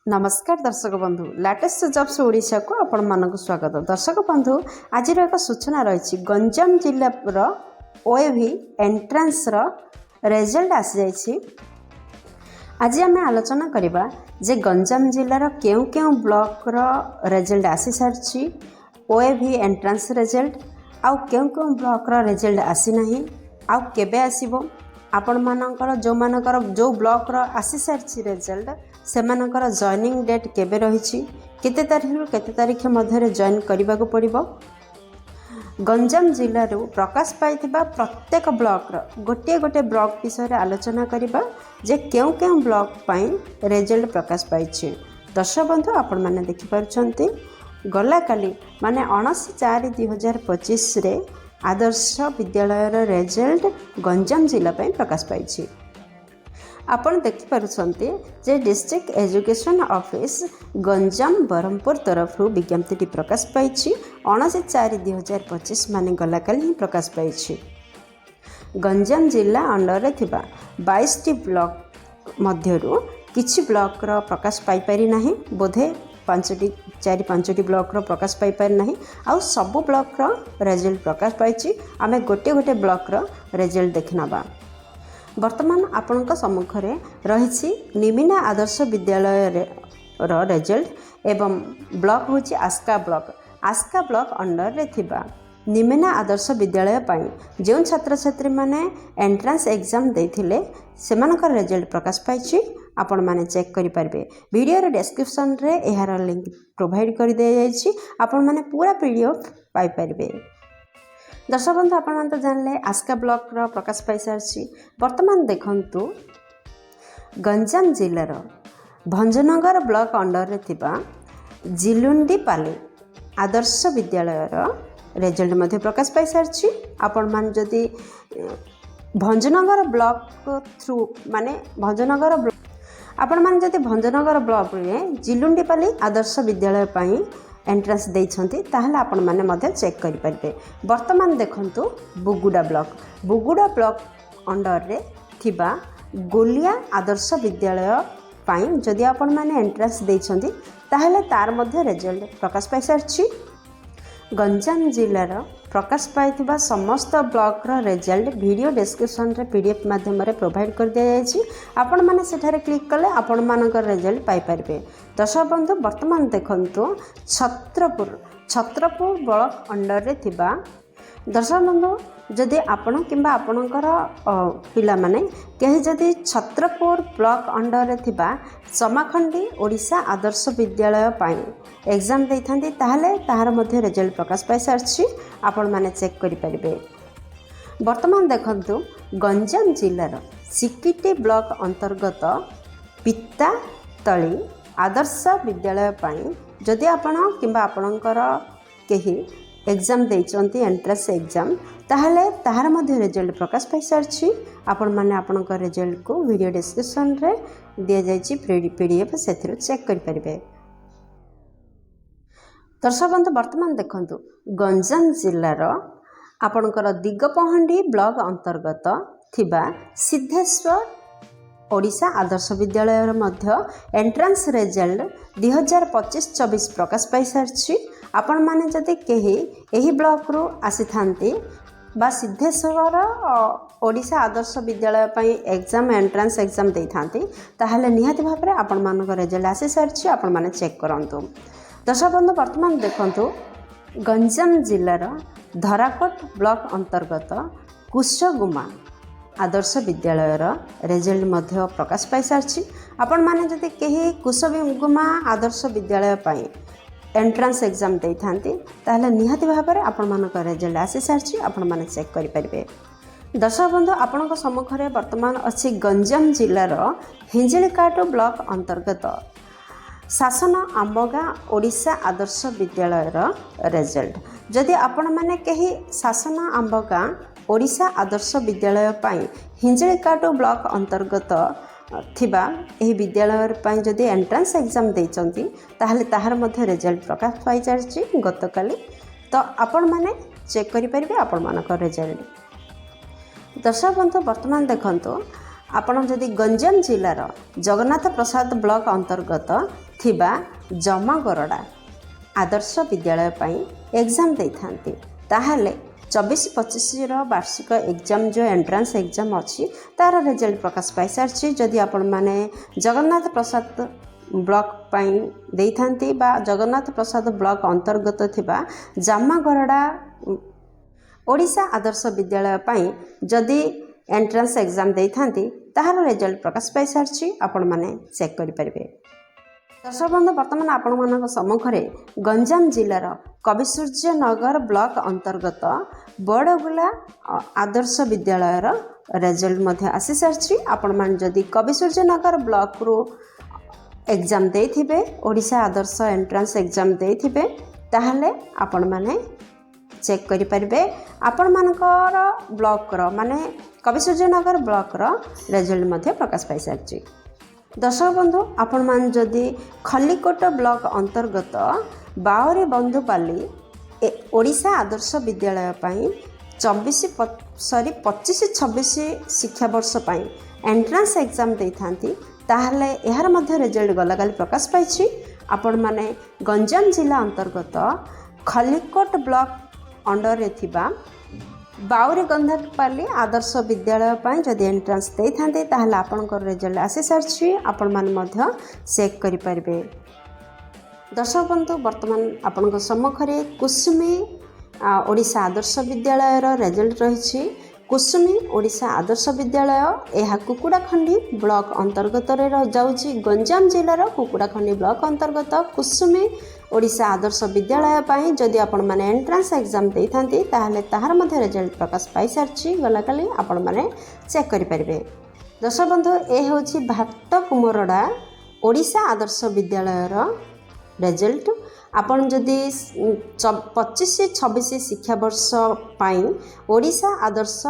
नमस्कार दर्शक बंधु लेटेस्ट जॉब्स ओडिशा को आपण मानक स्वागत। दर्शक बंधु आज एक सूचना रही गंजाम जिल्लार ओएवी एंट्रांस रिजल्ट आसी जाइए। आज आम आलोचना करवा जे गंजाम जिल्लार केउ केउ ब्लॉक रिजल्ट आसी सारी ओएवी एंट्रांस रिजल्ट आउ केउ केउ ब्लॉक रिजल्ट आसी नहीं आउ केबे आसीबो आपण मानकर जो ब्लॉक आसी सारी रिजल्ट से मानकर जॉइनिंग डेट केबे रही केते तारीख रु केते तारीख मध्य जॉइन करने को पड़ो। गंजाम जिल्लार प्रकाश पाई प्रत्येक ब्लॉक गोटे गोटे ब्लॉक विषय आलोचना करवा जे केउ केउ ब्लॉक पाई रिजल्ट प्रकाश पाई। दर्शक बंधु आपण मैंने देखिपुंट गला काली माने 29/4/2025 आदर्श विद्यालय रिजल्ट गंजाम जिला प्रकाश पाई। आपण देखिपुंटे जे district education office Ganjam Berhampur तरफ विज्ञप्ति प्रकाश पाई 29/4/2025 माने गला काली प्रकाश पाई। गंजाम जिला अंडर थिबा 22 ब्लॉक मध्यरु किछि ब्लॉक प्रकाश पाई पारि नाही बोधे 4-5 ब्लॉक प्रकाश पाई पारि नाही आउ सबु ब्लॉक रिजल्ट प्रकाश पाई। आमे गोटे गोटे ब्लॉक रिजल्ट देखिनबा। वर्तमान आपण सम्मुख रही निमिना आदर्श विद्यालय रिजल्ट एवं ब्लॉक हूँ आस्का ब्लॉक अंडर रे थिबा निमिना आदर्श विद्यालय पाई जो छात्र छात्री माने एंट्रांस एग्जाम देथिले सेमानकर रिजल्ट प्रकाश पाई। आपण माने चेक करि पारबे। वीडियो रे डिस्क्रिप्शन रे एहार लिंक प्रोवाइड कर दिया जायछि आपण माने पूरा पीडीएफ पाई पारबे। दर्शक बंधु आपण तो जानले आस्का ब्लॉक प्रकाश पाई सारी। वर्तमान देखंतु गंजाम जिल्लार भंजनगर ब्लॉक अंडर रे थिबा जिलुंडीपाली आदर्श विद्यालय रिजल्ट मध्य प्रकाश पाई सारी। आपण मान जदि भंजनगर ब्लॉक थ्रू माने भंजनगर आपण मान जदि भंजनगर ब्लॉक रे जिलुंडीपाली आदर्श विद्यालय पाई एंट्रांस देइछंती ताहले आपण माने मध्य चेक करि परबे। वर्तमान देखंतु बुगुडा ब्लॉक अंडर रे थिबा गोलिया आदर्श विद्यालय पाई जदि आपण माने एंट्रांस देइछंती ताहले तार मध्य रिजल्ट प्रकाश पाई सारछि। गंजाम जिल्लार प्रकाश पाई समस्त ब्लॉक रिजल्ट वीडियो डिस्क्रिप्शन रे पीडीएफ माध्यम रे प्रोवाइड कर दिया जायछि। आपण माने सेठारे क्लिक कले आपण मानकर रिजल्ट पाई पारबे। दर्शक बंधु वर्तमान देखंतु छत्रपुर ब्लॉक अंडर रे थिबा दर्शक बंधु जदि आपण किंबा आपणकर पिला माने कहीं जदि छत्रपुर ब्लॉक अंडर रे थिबा समाखंडी ओडिशा आदर्श विद्यालय पाई एग्जाम देइथांती ताहले ताहार मध्य रिजल्ट प्रकाश पाई सारछि आपण माने चेक करि परिबे। वर्तमान देखंतु गंजाम जिल्लार सिकिटी ब्लॉक अंतर्गत पिता तली आदर्श विद्यालय पाई जदि आपण किंबा आपणकर केही एग्जाम देइचंती एंट्रेंस एग्जाम ताहले ताहार मध्य रिजल्ट प्रकाश पाई सारछि। आपण माने आपणकर रिजल्ट को वीडियो डिस्क्रिप्शन रे दिया जायछि पीडीएफ सेथिरु चेक करि परिबे। दर्शक बंधु वर्तमान देखंतु गंजाम जिल्लार आपणकर दिगपहंडी ब्लॉक अंतर्गत थिबा सिद्धेश्वर ओडिशा आदर्श विद्यालय मध्य एंट्रांस रिजल्ट 2025-24 प्रकाश पाई सारछि। आपण माने जदि केही एही ब्लॉक रो आसी थांती बा सिद्धेश्वर ओडिशा आदर्श विद्यालय पाई एग्जाम एंट्रांस एग्जाम देई थांती ताहले निहाती भाबरे आपण मानक रिजल्ट आसी सारछि आपण माने चेक करंतु। दर्शक बंधु वर्तमान देखंतु गंजाम जिल्लार धराकोट ब्लॉक अंतर्गत कुशगुमा आदर्श विद्यालय रिजल्ट मध्य प्रकाश पाई सारछि। आपण माने जदि केही कुशगुमा आदर्श विद्यालय पाई एंट्रांस एग्जाम देई थांती ताहले निहाती भाबरे आपण मानक रिजल्ट आसी सारछि आपण माने चेक करि परिबे। दर्शक बंधु आपणक सम्मुखरे वर्तमान अछि गंजाम जिल्लार हिंजिलिकाटो ब्लॉक अंतर्गत शासन आंबगा ओडिशा आदर्श विद्यालय रिजल्ट जदि आपण माने केही शासन आंबगा ओडिशा आदर्श विद्यालय पाई हिंजिलिकाटो ब्लॉक अंतर्गत थिबा एही विद्यालय पाई जदि एंट्रांस एग्जाम देइचंती ताहले ताहार मध्य रिजल्ट प्रकाश पाई जारछि गतकाली तो आपण माने चेक करि परिबे आपण मानक रिजल्ट। दर्शक बंधु वर्तमान देखंतु ଆପଣ ଯଦି ଗଞ୍ଜାମ ଜିଲ୍ଲାର ଜଗନ୍ନାଥ ପ୍ରସାଦ ବ୍ଲକ ଅନ୍ତର୍ଗତ ଥିବା ଜମାଗରଡ଼ା ଆଦର୍ଶ ବିଦ୍ୟାଳୟ ପାଇଁ ଏକ୍ଜାମ୍ ଦେଇଥାନ୍ତି ତାହେଲେ 24-25ର ବାର୍ଷିକ ଏକ୍ଜାମ୍ ଯେଉଁ ଏଣ୍ଟ୍ରାନ୍ସ ଏକ୍ଜାମ୍ ଅଛି ତା'ର ରେଜଲ୍ଟ ପ୍ରକାଶ ପାଇସାରିଛି। ଯଦି ଆପଣମାନେ ଜଗନ୍ନାଥ ପ୍ରସାଦ ବ୍ଲକ ପାଇଁ ଦେଇଥାନ୍ତି ବା ଜଗନ୍ନାଥ ପ୍ରସାଦ ବ୍ଲକ ଅନ୍ତର୍ଗତ ଥିବା ଜାମାଗରଡ଼ା ଓଡ଼ିଶା ଆଦର୍ଶ ବିଦ୍ୟାଳୟ ପାଇଁ ଯଦି ଏଣ୍ଟ୍ରାନ୍ସ ଏକ୍ଜାମ୍ ଦେଇଥାନ୍ତି ତାହାର ରେଜଲ୍ଟ ପ୍ରକାଶ ପାଇସାରିଛି, ଆପଣମାନେ ଚେକ୍ କରିପାରିବେ। ଦର୍ଶକ ବନ୍ଧୁ, ବର୍ତ୍ତମାନ ଆପଣମାନଙ୍କ ସମ୍ମୁଖରେ ଗଞ୍ଜାମ ଜିଲ୍ଲାର କବିସୂର୍ଯ୍ୟନଗର ବ୍ଲକ ଅନ୍ତର୍ଗତ ବଡ଼ଗୁଲା ଆଦର୍ଶ ବିଦ୍ୟାଳୟର ରେଜଲ୍ଟ ମଧ୍ୟ ଆସିସାରିଛି। ଆପଣମାନେ ଯଦି କବିସୂର୍ଯ୍ୟନଗର ବ୍ଲକରୁ ଏକ୍ଜାମ୍ ଦେଇଥିବେ, ଓଡ଼ିଶା ଆଦର୍ଶ ଏଣ୍ଟ୍ରାନ୍ସ ଏକ୍ଜାମ୍ ଦେଇଥିବେ, ତାହେଲେ ଆପଣମାନେ ଚେକ୍ କରିପାରିବେ ଆପଣମାନଙ୍କର ବ୍ଲକର ମାନେ କବିସୂର୍ଯ୍ୟନଗର ବ୍ଲକର ରେଜଲ୍ଟ ମଧ୍ୟ ପ୍ରକାଶ ପାଇସାରିଛି। ଦର୍ଶକ ବନ୍ଧୁ, ଆପଣମାନେ ଯଦି ଖଲିକୋଟ ବ୍ଲକ ଅନ୍ତର୍ଗତ ବାଉରୀ ବନ୍ଧୁପାଲି ଓଡ଼ିଶା ଆଦର୍ଶ ବିଦ୍ୟାଳୟ ପାଇଁ 25-26 ଶିକ୍ଷାବର୍ଷ ପାଇଁ ଏଣ୍ଟ୍ରାନ୍ସ ଏକ୍ଜାମ୍ ଦେଇଥାନ୍ତି ତାହେଲେ ଏହାର ମଧ୍ୟ ରେଜଲ୍ଟ ଗତକାଲି ପ୍ରକାଶ ପାଇଛି। ଆପଣମାନେ ଗଞ୍ଜାମ ଜିଲ୍ଲା ଅନ୍ତର୍ଗତ ଖଲିକୋଟ ବ୍ଲକ ଅଣ୍ଡରରେ ଥିବା ବାଉରୀ ବନ୍ଧୁପାଲି ଆଦର୍ଶ ବିଦ୍ୟାଳୟ ପାଇଁ ଯଦି ଏଣ୍ଟ୍ରାନ୍ସ ଦେଇଥାନ୍ତି ତାହେଲେ ଆପଣଙ୍କର ରେଜଲ୍ଟ ଆସିସାରିଛି, ଆପଣମାନେ ମଧ୍ୟ ଚେକ୍ କରିପାରିବେ। ଦର୍ଶକ ବନ୍ଧୁ, ବର୍ତ୍ତମାନ ଆପଣଙ୍କ ସମ୍ମୁଖରେ କୁସୁମୀ ଓଡ଼ିଶା ଆଦର୍ଶ ବିଦ୍ୟାଳୟର ରେଜଲ୍ଟ ରହିଛି। କୁସୁମୀ ଓଡ଼ିଶା ଆଦର୍ଶ ବିଦ୍ୟାଳୟ ଏହା କୁକୁଡ଼ାଖଣ୍ଡି ବ୍ଲକ ଅନ୍ତର୍ଗତରେ ଯାଉଛି। ଗଞ୍ଜାମ ଜିଲ୍ଲାର କୁକୁଡ଼ାଖଣ୍ଡି ବ୍ଲକ ଅନ୍ତର୍ଗତ କୁସୁମୀ ଓଡ଼ିଶା ଆଦର୍ଶ ବିଦ୍ୟାଳୟ ପାଇଁ ଯଦି ଆପଣମାନେ ଏଣ୍ଟ୍ରାନ୍ସ ଏକ୍ଜାମ୍ ଦେଇଥାନ୍ତି ତାହେଲେ ତାହାର ମଧ୍ୟ ରେଜଲ୍ଟ ପ୍ରକାଶ ପାଇସାରିଛି, ଗଲାକାଲି ଆପଣମାନେ ଚେକ୍ କରିପାରିବେ। ଦର୍ଶକ ବନ୍ଧୁ, ଏ ହେଉଛି ଭାତକୁମରଡ଼ା ଓଡ଼ିଶା ଆଦର୍ଶ ବିଦ୍ୟାଳୟର ରେଜଲ୍ଟ। ଆପଣ ଯଦି 25-26 ଶିକ୍ଷାବର୍ଷ ପାଇଁ ଓଡ଼ିଶା ଆଦର୍ଶ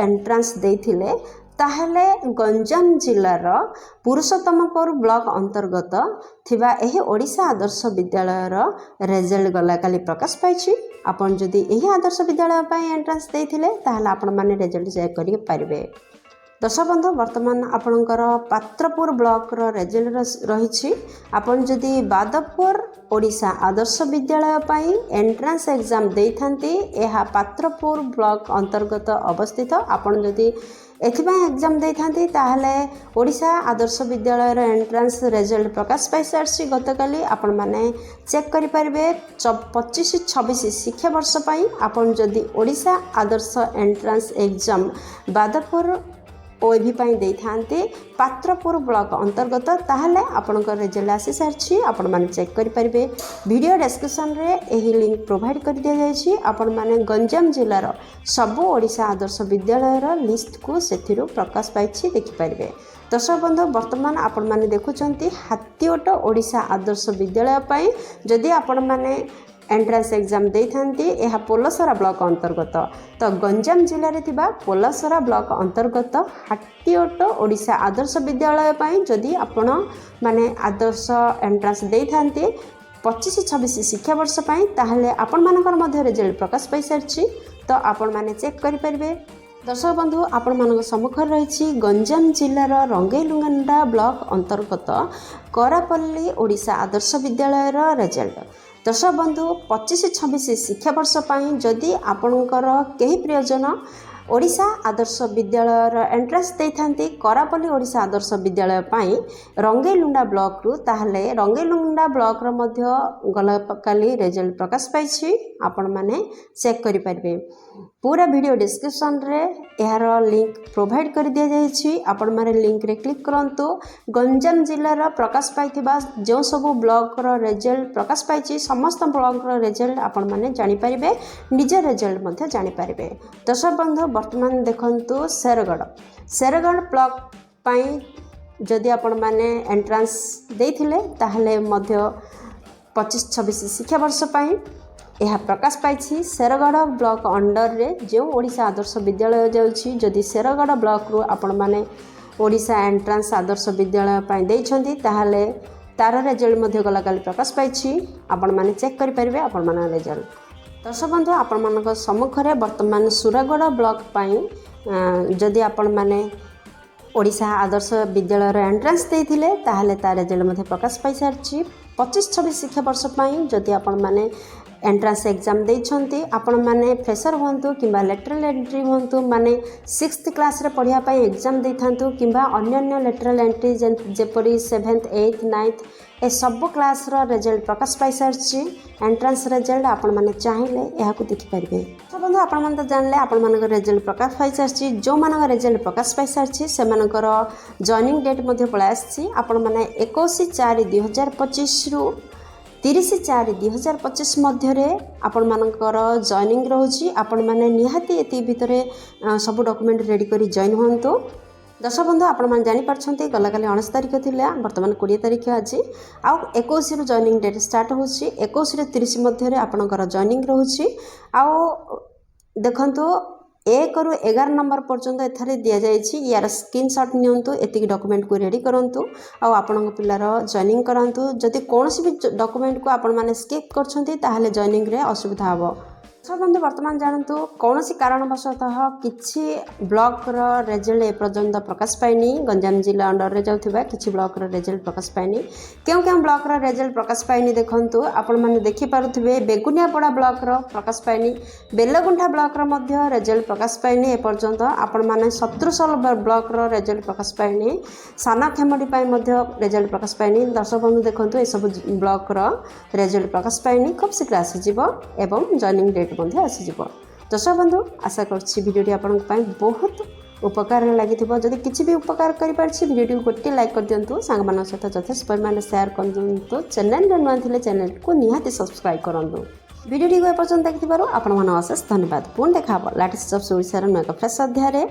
ଏଣ୍ଟ୍ରାନ୍ସ ଦେଇଥିଲେ ତାହେଲେ ଗଞ୍ଜାମ ଜିଲ୍ଲାର ପୁରୁଷୋତ୍ତମପୁର ବ୍ଲକ ଅନ୍ତର୍ଗତ ଥିବା ଏହି ଓଡ଼ିଶା ଆଦର୍ଶ ବିଦ୍ୟାଳୟର ରେଜଲ୍ଟ ଗଲାକାଲି ପ୍ରକାଶ ପାଇଛି। ଆପଣ ଯଦି ଏହି ଆଦର୍ଶ ବିଦ୍ୟାଳୟ ପାଇଁ ଏଣ୍ଟ୍ରାନ୍ସ ଦେଇଥିଲେ ତାହେଲେ ଆପଣମାନେ ରେଜଲ୍ଟ ଚେକ୍ କରିପାରିବେ। ଦର୍ଶକ ବନ୍ଧୁ, ବର୍ତ୍ତମାନ ଆପଣଙ୍କର ପାତ୍ରପୁର ବ୍ଲକର ରେଜଲ୍ଟ ରହିଛି। ଆପଣ ଯଦି ବାଦପୁର ଓଡ଼ିଶା ଆଦର୍ଶ ବିଦ୍ୟାଳୟ ପାଇଁ ଏଣ୍ଟ୍ରାନ୍ସ ଏକ୍ଜାମ୍ ଦେଇଥାନ୍ତି, ଏହା ପାତ୍ରପୁର ବ୍ଲକ ଅନ୍ତର୍ଗତ ଅବସ୍ଥିତ। ଆପଣ ଯଦି ଏଥିପାଇଁ ଏକ୍ଜାମ୍ ଦେଇଥାନ୍ତି ତାହେଲେ ଓଡ଼ିଶା ଆଦର୍ଶ ବିଦ୍ୟାଳୟର ଏଣ୍ଟ୍ରାନ୍ସ ରେଜଲ୍ଟ ପ୍ରକାଶ ପାଇସାରିଛି ଗତକାଲି, ଆପଣମାନେ ଚେକ୍ କରିପାରିବେ। 25-26 ଶିକ୍ଷାବର୍ଷ ପାଇଁ ଆପଣ ଯଦି ଓଡ଼ିଶା ଆଦର୍ଶ ଏଣ୍ଟ୍ରାନ୍ସ ଏକ୍ଜାମ୍ ବାଦପୁର OAV ପାଇଁ ଦେଇଥାନ୍ତି ପାତ୍ରପୁର ବ୍ଲକ ଅନ୍ତର୍ଗତ ତାହେଲେ ଆପଣଙ୍କର ରେଜଲ୍ଟ ଆସିସାରିଛି, ଆପଣମାନେ ଚେକ୍ କରିପାରିବେ। ଭିଡ଼ିଓ ଡେସ୍କ୍ରିପସନ୍ରେ ଏହି ଲିଙ୍କ୍ ପ୍ରୋଭାଇଡ଼୍ କରିଦିଆଯାଇଛି। ଆପଣମାନେ ଗଞ୍ଜାମ ଜିଲ୍ଲାର ସବୁ ଓଡ଼ିଶା ଆଦର୍ଶ ବିଦ୍ୟାଳୟର ଲିଷ୍ଟକୁ ସେଥିରୁ ପ୍ରକାଶ ପାଇଛି ଦେଖିପାରିବେ। ଦର୍ଶକ ବନ୍ଧୁ, ବର୍ତ୍ତମାନ ଆପଣମାନେ ଦେଖୁଛନ୍ତି ହାତୀଓଟ ଓଡ଼ିଶା ଆଦର୍ଶ ବିଦ୍ୟାଳୟ ପାଇଁ ଯଦି ଆପଣମାନେ ଏଣ୍ଟ୍ରାନ୍ସ ଏକ୍ଜାମ୍ ଦେଇଥାନ୍ତି, ଏହା ପୋଲସରା ବ୍ଲକ ଅନ୍ତର୍ଗତ। ତ ଗଞ୍ଜାମ ଜିଲ୍ଲାରେ ଥିବା ପୋଲସରା ବ୍ଲକ ଅନ୍ତର୍ଗତ ହାତୀଓଟ ଓଡ଼ିଶା ଆଦର୍ଶ ବିଦ୍ୟାଳୟ ପାଇଁ ଯଦି ଆପଣ ମାନେ ଆଦର୍ଶ ଏଣ୍ଟ୍ରାନ୍ସ ଦେଇଥାନ୍ତି 25-26 ଶିକ୍ଷାବର୍ଷ ପାଇଁ ତାହେଲେ ଆପଣମାନଙ୍କର ମଧ୍ୟ ରେଜଲ୍ଟ ପ୍ରକାଶ ପାଇସାରିଛି, ତ ଆପଣମାନେ ଚେକ୍ କରିପାରିବେ। ଦର୍ଶକ ବନ୍ଧୁ, ଆପଣମାନଙ୍କ ସମ୍ମୁଖରେ ରହିଛି ଗଞ୍ଜାମ ଜିଲ୍ଲାର ରଙ୍ଗେଇଲୁଣ୍ଡା ବ୍ଲକ ଅନ୍ତର୍ଗତ କରାପଲ୍ଲୀ ଓଡ଼ିଶା ଆଦର୍ଶ ବିଦ୍ୟାଳୟର ରେଜଲ୍ଟ। ଦର୍ଶକ ବନ୍ଧୁ, 25-26 ଶିକ୍ଷାବର୍ଷ ପାଇଁ ଯଦି ଆପଣଙ୍କର କେହି ପ୍ରିୟଜନ ଓଡ଼ିଶା ଆଦର୍ଶ ବିଦ୍ୟାଳୟର ଏଣ୍ଟ୍ରାନ୍ସ ଦେଇଥାନ୍ତି କରାପଲ୍ଲୀ ଓଡ଼ିଶା ଆଦର୍ଶ ବିଦ୍ୟାଳୟ ପାଇଁ ରଙ୍ଗେଇଲୁଣ୍ଡା ବ୍ଲକରୁ, ତାହେଲେ ରଙ୍ଗେଇଲୁଣ୍ଡା ବ୍ଲକର ମଧ୍ୟ ଗତକାଲି ରେଜଲ୍ଟ ପ୍ରକାଶ ପାଇଛି, ଆପଣମାନେ ଚେକ୍ କରିପାରିବେ। ପୁରା ଭିଡ଼ିଓ ଡିସ୍କ୍ରିପସନ୍ରେ ଏହାର ଲିଙ୍କ୍ ପ୍ରୋଭାଇଡ଼୍ କରିଦିଆଯାଇଛି, ଆପଣମାନେ ଲିଙ୍କ୍ରେ କ୍ଲିକ୍ କରନ୍ତୁ। ଗଞ୍ଜାମ ଜିଲ୍ଲାର ପ୍ରକାଶ ପାଇଥିବା ଯେଉଁ ସବୁ ବ୍ଲକର ରେଜଲ୍ଟ ପ୍ରକାଶ ପାଇଛି ସମସ୍ତ ବ୍ଲକର ରେଜଲ୍ଟ ଆପଣମାନେ ଜାଣିପାରିବେ, ନିଜ ରେଜଲ୍ଟ ମଧ୍ୟ ଜାଣିପାରିବେ। ଦର୍ଶକ ବନ୍ଧୁ, ବର୍ତ୍ତମାନ ଦେଖନ୍ତୁ ଶେରଗଡ଼ ବ୍ଲକ ପାଇଁ ଯଦି ଆପଣମାନେ ଏଣ୍ଟ୍ରାନ୍ସ ଦେଇଥିଲେ ତାହେଲେ ମଧ୍ୟ 25-26 ଶିକ୍ଷାବର୍ଷ ପାଇଁ ଏହା ପ୍ରକାଶ ପାଇଛି। ଶେରଗଡ଼ ବ୍ଲକ ଅଣ୍ଡରରେ ଯେଉଁ ଓଡ଼ିଶା ଆଦର୍ଶ ବିଦ୍ୟାଳୟ ଯାଉଛି, ଯଦି ଶେରଗଡ଼ ବ୍ଲକରୁ ଆପଣମାନେ ଓଡ଼ିଶା ଏଣ୍ଟ୍ରାନ୍ସ ଆଦର୍ଶ ବିଦ୍ୟାଳୟ ପାଇଁ ଦେଇଛନ୍ତି ତାହେଲେ ତାର ରେଜଲ୍ଟ ମଧ୍ୟ ଗତକାଲି ପ୍ରକାଶ ପାଇଛି, ଆପଣମାନେ ଚେକ୍ କରିପାରିବେ ଆପଣମାନଙ୍କ ରେଜଲ୍ଟ। ଦର୍ଶକ ବନ୍ଧୁ, ଆପଣମାନଙ୍କ ସମ୍ମୁଖରେ ବର୍ତ୍ତମାନ ସୁରଗଡ଼ ବ୍ଲକ ପାଇଁ ଯଦି ଆପଣମାନେ ओडिशा आदर्श विद्यालय एंट्रांस देते ताहले ता रिजल्ट प्रकाश पाई सारी 25-26 शिक्षा वर्ष जदि आपण मैंने एंट्रांस एग्जाम देइछंती आपण माने फ्रेशर हुंतु किंबा लेटरल एंट्री हुंतु माने 6th क्लास रे पढ़िया पई एग्जाम देइथांतु किंबा अन्य lateral entry जेपरी 7th 8th 9th ए सब क्लास रो रिजल्ट प्रकाश पाई सारी एंट्रांस रिजल्ट आपण माने चाहिए यह देखि पारिबे। बंधु आपण माने तो जानले आपण मानक रिजल्ट प्रकाश पाई सारी जो मानक रिजल्ट प्रकाश पाई सारी से मानकर जॉइनिंग डेट मध्ये पळा आछि आपण माने 21/4/2025 रु 30/4/2025 मध्य आपण मानकर जॉइनिंग रोची आपण माने निहाती एति भितरे सब डॉक्यूमेंट रेडी करी जॉइन होंतु। दर्शक बंधु आपण माने जानि परछंती गला काली 19 तारिख थिला वर्तमान 20 तारिख आज आ 21 रु जॉइनिंग डेट स्टार्ट होची 21 रु 30 मध्य आपणकर जॉइनिंग रोची आ देखंतु 1 रु 11 नंबर पर्यंत एथारे दिया जाइछि यार स्क्रीनशॉट नियंतु एतिक डॉक्यूमेंट को रेडी करंतु आ आपन पिलार जॉइनिंग करंतु जदि कोनोसी भी डॉक्यूमेंट को आपण माने स्किप करछंती ताहले जॉइनिंग रे असुविधा हबो। बंधु वर्तमान जानतु कौन सी कारणवशतः किछि ब्लॉक रो रिजल्ट ए पर्यंत प्रकाश पाइनी गंजाम जिला अंडर रे जाउथिबा किछि ब्लॉक रो रिजल्ट प्रकाश पाइनी केउ ब्लॉक रो रिजल्ट प्रकाश पाइनी देखंतु आपण माने देखि पारुथिबे बेगुनियापड़ा ब्लॉक रो प्रकाश पाइनी बेलगुंठा ब्लॉक रो मध्य रिजल्ट प्रकाश पाइनी ए पर्यंत आपण माने शत्रुसल ब्लॉक रो रिजल्ट प्रकाश पाइनी साना खेमडी पाई मध्य रिजल्ट प्रकाश पाइनी। दर्शक बंधु देखंतु ए सब ब्लॉक रो रिजल्ट प्रकाश पाइनी खूब शीघ्र आसीजिवो एवं जॉइनिंग डेट आसीजिवो। दर्शक बंधु आशा करछि वीडियोटी आपन पई बहुत उपकार लगी जदि किसी भी उपकार कर वीडियो को गोटे लाइक कर दिंतु सांग सहित यथेष परिमाण शेयर कर दिंतु चैनल नुआ थे चैनल को निहाती सब्सक्राइब करूँ। वीडियो को एपर्यंत देखिबारु आपण मन अशेष धन्यवाद। पुणी देखा लेटेस्ट जॉब्स ओडिसा नुआ फ्रेश अध्याय।